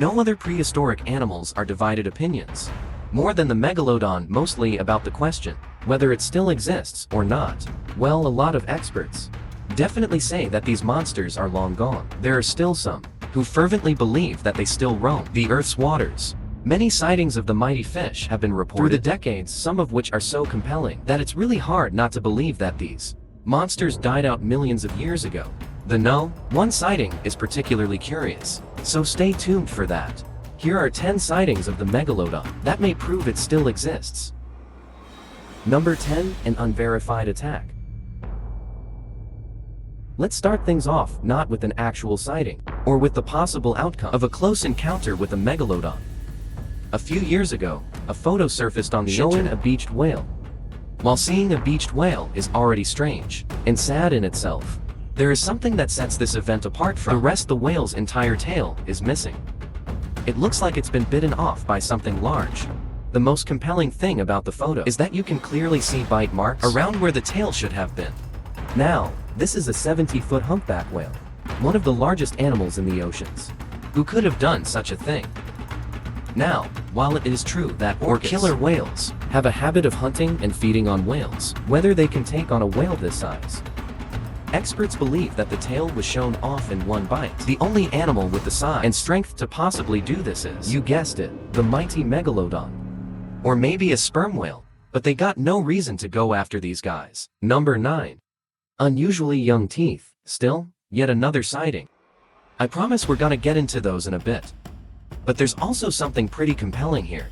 No other prehistoric animals are divided opinions. More than the Megalodon, mostly about the question, whether it still exists or not. Well, a lot of experts definitely say that these monsters are long gone. There are still some who fervently believe that they still roam the Earth's waters. Many sightings of the mighty fish have been reported through the decades, some of which are so compelling that it's really hard not to believe that these monsters died out millions of years ago. One sighting is particularly curious, so stay tuned for that. Here are 10 sightings of the Megalodon that may prove it still exists. Number 10, an unverified attack. Let's start things off not with an actual sighting, or with the possible outcome of a close encounter with a Megalodon. A few years ago, a photo surfaced on the internet of a beached whale. While seeing a beached whale is already strange and sad in itself, there is something that sets this event apart from the rest. The whale's entire tail is missing. It looks like it's been bitten off by something large. The most compelling thing about the photo is that you can clearly see bite marks around where the tail should have been. Now, this is a 70-foot humpback whale, one of the largest animals in the oceans. Who could have done such a thing? Now, while it is true that killer whales have a habit of hunting and feeding on whales, whether they can take on a whale this size, experts believe that the tail was shown off in one bite. The only animal with the size and strength to possibly do this is, you guessed it, the mighty Megalodon. Or maybe a sperm whale, but they got no reason to go after these guys. Number 9. Unusually young teeth. Still, yet another sighting. I promise we're gonna get into those in a bit. But there's also something pretty compelling here.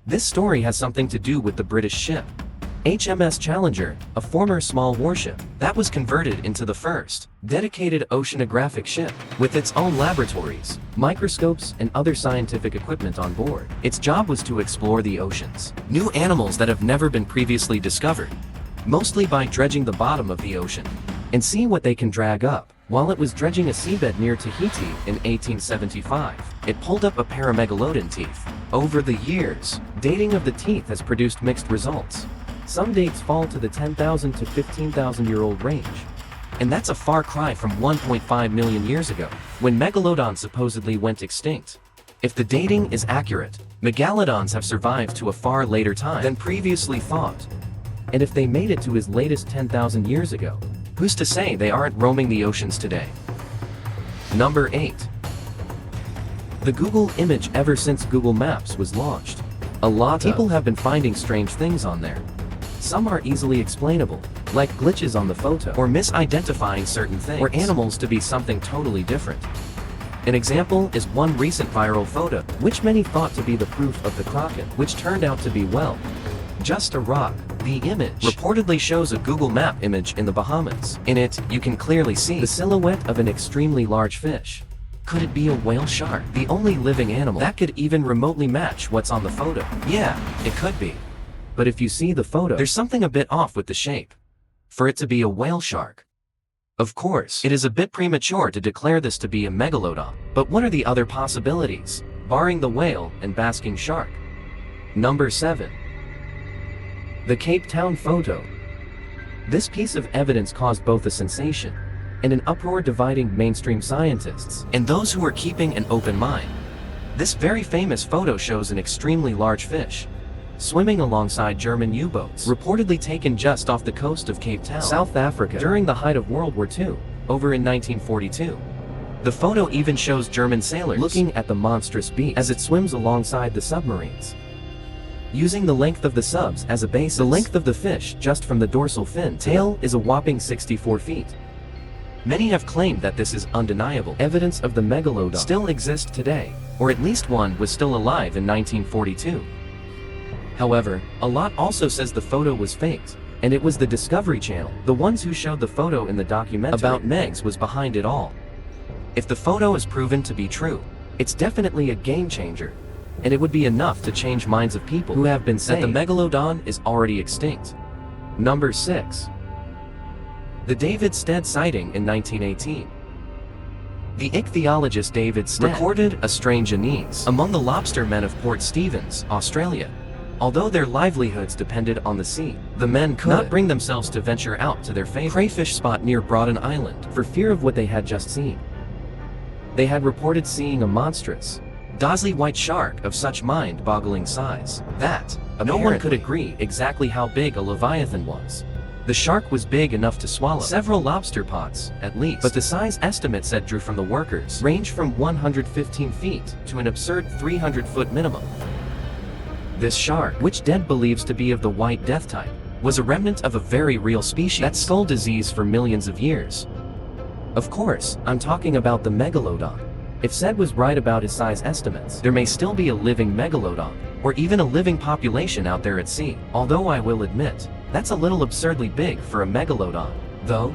This story has something to do with the British ship HMS Challenger, a former small warship that was converted into the first dedicated oceanographic ship with its own laboratories, microscopes, and other scientific equipment on board. Its job was to explore the oceans, new animals that have never been previously discovered, mostly by dredging the bottom of the ocean, and see what they can drag up. While it was dredging a seabed near Tahiti in 1875, it pulled up a pair of Megalodon teeth. Over the years, dating of the teeth has produced mixed results. Some dates fall to the 10,000 to 15,000-year-old range. And that's a far cry from 1.5 million years ago, when Megalodon supposedly went extinct. If the dating is accurate, Megalodons have survived to a far later time than previously thought. And if they made it to as late as 10,000 years ago, who's to say they aren't roaming the oceans today? Number 8. The Google image. Ever since Google Maps was launched, a lot of people have been finding strange things on there. Some are easily explainable, like glitches on the photo, or misidentifying certain things or animals to be something totally different. An example is one recent viral photo, which many thought to be the proof of the Kraken, which turned out to be, well, just a rock. The image reportedly shows a Google Map image in the Bahamas. In it, you can clearly see the silhouette of an extremely large fish. Could it be a whale shark? The only living animal that could even remotely match what's on the photo? Yeah, it could be. But if you see the photo, there's something a bit off with the shape for it to be a whale shark. Of course, it is a bit premature to declare this to be a Megalodon, but what are the other possibilities, barring the whale and basking shark? Number 7. The Cape Town photo. This piece of evidence caused both a sensation and an uproar, dividing mainstream scientists and those who are keeping an open mind. This very famous photo shows an extremely large fish swimming alongside German U-boats, reportedly taken just off the coast of Cape Town, South Africa, during the height of World War II, over in 1942. The photo even shows German sailors looking at the monstrous beast as it swims alongside the submarines. Using the length of the subs as a basis, the length of the fish just from the dorsal fin tail is a whopping 64 feet. Many have claimed that this is undeniable evidence of the Megalodon still exists today, or at least one was still alive in 1942. However, a lot also says the photo was faked, and it was the Discovery Channel, the ones who showed the photo in the documentary about Megs, was behind it all. If the photo is proven to be true, it's definitely a game changer, and it would be enough to change minds of people who have been saying that the Megalodon is already extinct. Number 6. The David Stead sighting in 1918. The ichthyologist David Stead recorded a strange unease among the lobstermen of Port Stephens, Australia. Although their livelihoods depended on the sea, the men could not bring themselves to venture out to their favorite crayfish spot near Broughton Island for fear of what they had just seen. They had reported seeing a monstrous, Dazzly white shark of such mind-boggling size that no one could agree exactly how big a leviathan was. The shark was big enough to swallow several lobster pots, at least, but the size estimates said drew from the workers range from 115 feet to an absurd 300-foot minimum. This shark, which Dead believes to be of the white death type, was a remnant of a very real species that stole disease for millions of years. Of course, I'm talking about the Megalodon. If Zed was right about his size estimates, there may still be a living Megalodon, or even a living population out there at sea, although I will admit, that's a little absurdly big for a Megalodon, though.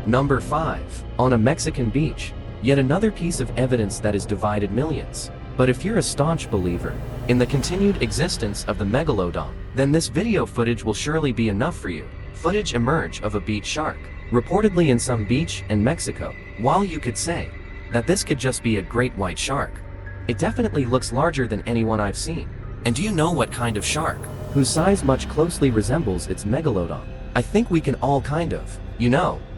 Number 5. On a Mexican beach. Yet another piece of evidence that has divided millions. But if you're a staunch believer in the continued existence of the Megalodon, then this video footage will surely be enough for you. Footage emerged of a beach shark, reportedly in some beach in Mexico. While you could say that this could just be a great white shark, it definitely looks larger than anyone I've seen. And do you know what kind of shark, whose size much closely resembles its Megalodon? I think we can all kind of,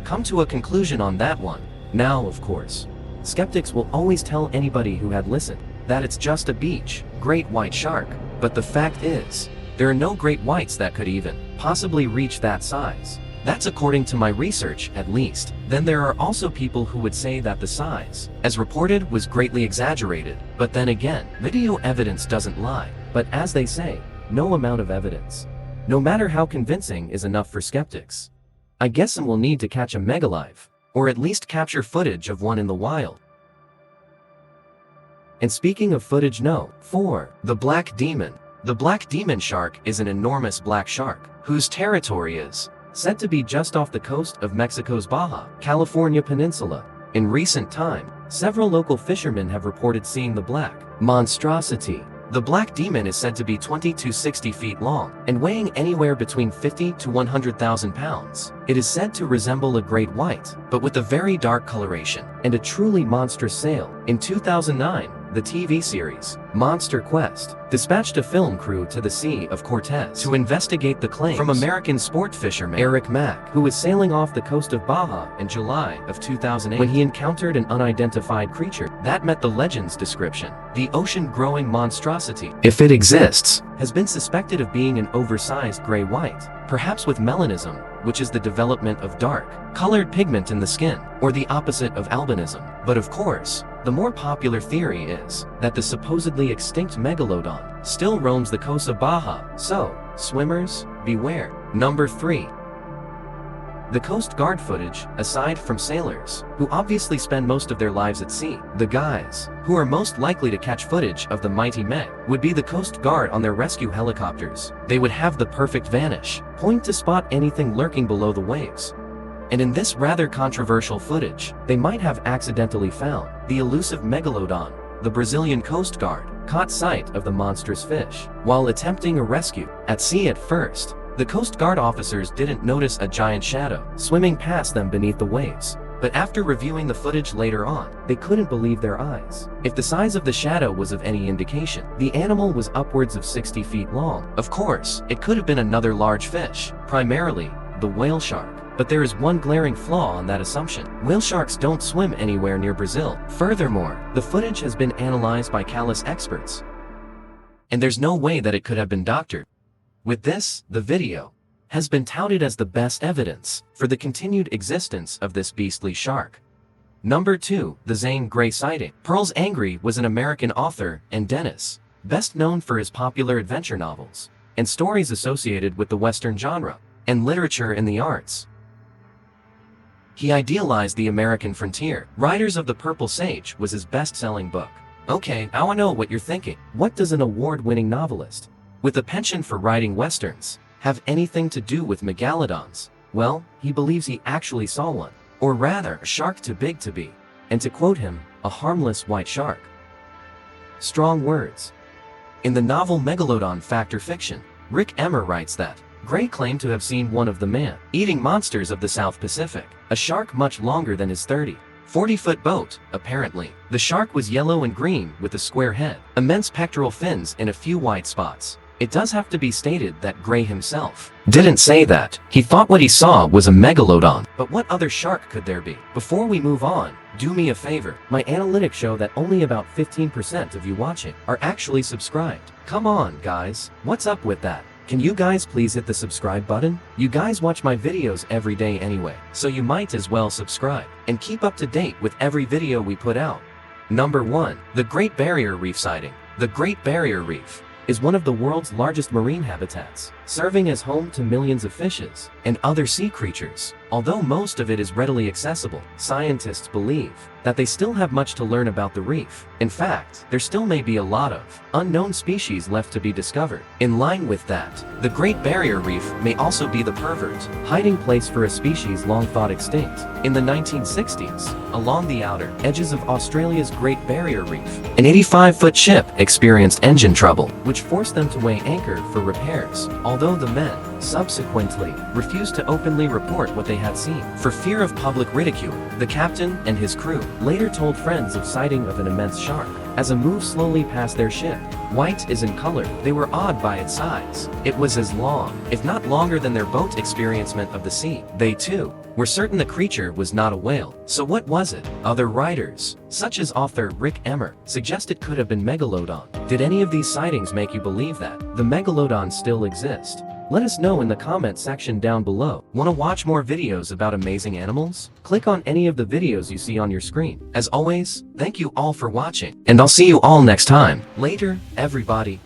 come to a conclusion on that one. Now, of course, skeptics will always tell anybody who had listened that it's just a beach, great white shark. But the fact is, there are no great whites that could even possibly reach that size. That's according to my research, at least. Then there are also people who would say that the size, as reported, was greatly exaggerated. But then again, video evidence doesn't lie. But as they say, no amount of evidence, no matter how convincing, is enough for skeptics. I guess some will need to catch a megalive, or at least capture footage of one in the wild. And speaking of footage, 4. The Black Demon. The Black Demon shark is an enormous black shark, whose territory is said to be just off the coast of Mexico's Baja California peninsula. In recent time, several local fishermen have reported seeing the black monstrosity. The Black Demon is said to be 20 to 60 feet long, and weighing anywhere between 50 to 100,000 pounds. It is said to resemble a great white, but with a very dark coloration, and a truly monstrous sail. In 2009, the TV series, Monster Quest, dispatched a film crew to the Sea of Cortez to investigate the claims from American sport fisherman Eric Mack, who was sailing off the coast of Baja in July of 2008 when he encountered an unidentified creature that met the legend's description. The ocean-growing monstrosity, if it exists, has been suspected of being an oversized gray-white, perhaps with melanism, which is the development of dark, colored pigment in the skin, or the opposite of albinism. But of course, the more popular theory is that the supposedly extinct Megalodon still roams the coast of Baja, so, swimmers, beware. Number 3. The Coast Guard footage. Aside from sailors, who obviously spend most of their lives at sea, the guys who are most likely to catch footage of the mighty Meg would be the Coast Guard on their rescue helicopters. They would have the perfect vantage point to spot anything lurking below the waves. And in this rather controversial footage, they might have accidentally found the elusive Megalodon. The Brazilian Coast Guard caught sight of the monstrous fish while attempting a rescue. At sea at first, the Coast Guard officers didn't notice a giant shadow swimming past them beneath the waves. But after reviewing the footage later on, they couldn't believe their eyes. If the size of the shadow was of any indication, the animal was upwards of 60 feet long. Of course, it could have been another large fish, primarily the whale shark. But there is one glaring flaw on that assumption. Whale sharks don't swim anywhere near Brazil. Furthermore, the footage has been analyzed by callous experts, and there's no way that it could have been doctored. With this, the video has been touted as the best evidence for the continued existence of this beastly shark. Number 2. The Zane Grey sighting. Pearls Angry was an American author and dentist, best known for his popular adventure novels and stories associated with the Western genre and literature and the arts. He idealized the American frontier. Riders of the Purple Sage was his best-selling book. Okay, now I know what you're thinking. What does an award-winning novelist with a penchant for writing westerns have anything to do with megalodons? Well, he believes he actually saw one, or rather, a shark too big to be, and to quote him, a harmless white shark. Strong words. In the novel Megalodon Fact or Fiction, Rick Emmer writes that Gray claimed to have seen one of the man-eating monsters of the South Pacific, a shark much longer than his 40-foot boat, apparently. The shark was yellow and green with a square head, immense pectoral fins and a few white spots. It does have to be stated that Gray himself didn't say that. He thought what he saw was a megalodon. But what other shark could there be? Before we move on, do me a favor. My analytics show that only about 15% of you watching are actually subscribed. Come on, guys. What's up with that? Can you guys please hit the subscribe button? You guys watch my videos every day anyway, so you might as well subscribe and keep up to date with every video we put out. Number 1. The Great Barrier Reef sighting. The Great Barrier Reef is one of the world's largest marine habitats, serving as home to millions of fishes and other sea creatures. Although most of it is readily accessible, scientists believe that they still have much to learn about the reef. In fact, there still may be a lot of unknown species left to be discovered. In line with that, the Great Barrier Reef may also be the pervert hiding place for a species long thought extinct. In the 1960s, along the outer edges of Australia's Great Barrier Reef, an 85-foot ship experienced engine trouble, which forced them to weigh anchor for repairs, although the men subsequently refused to openly report what they had seen. For fear of public ridicule, the captain and his crew later told friends of sighting of an immense shark. As it moved slowly past their ship, white is in color, they were awed by its size. It was as long, if not longer than their boat experiencement of the sea. They too were certain the creature was not a whale. So what was it? Other writers, such as author Rick Emmer, suggest it could have been Megalodon. Did any of these sightings make you believe that the Megalodon still exists? Let us know in the comment section down below. Want to watch more videos about amazing animals? Click on any of the videos you see on your screen. As always, thank you all for watching, and I'll see you all next time. Later, everybody.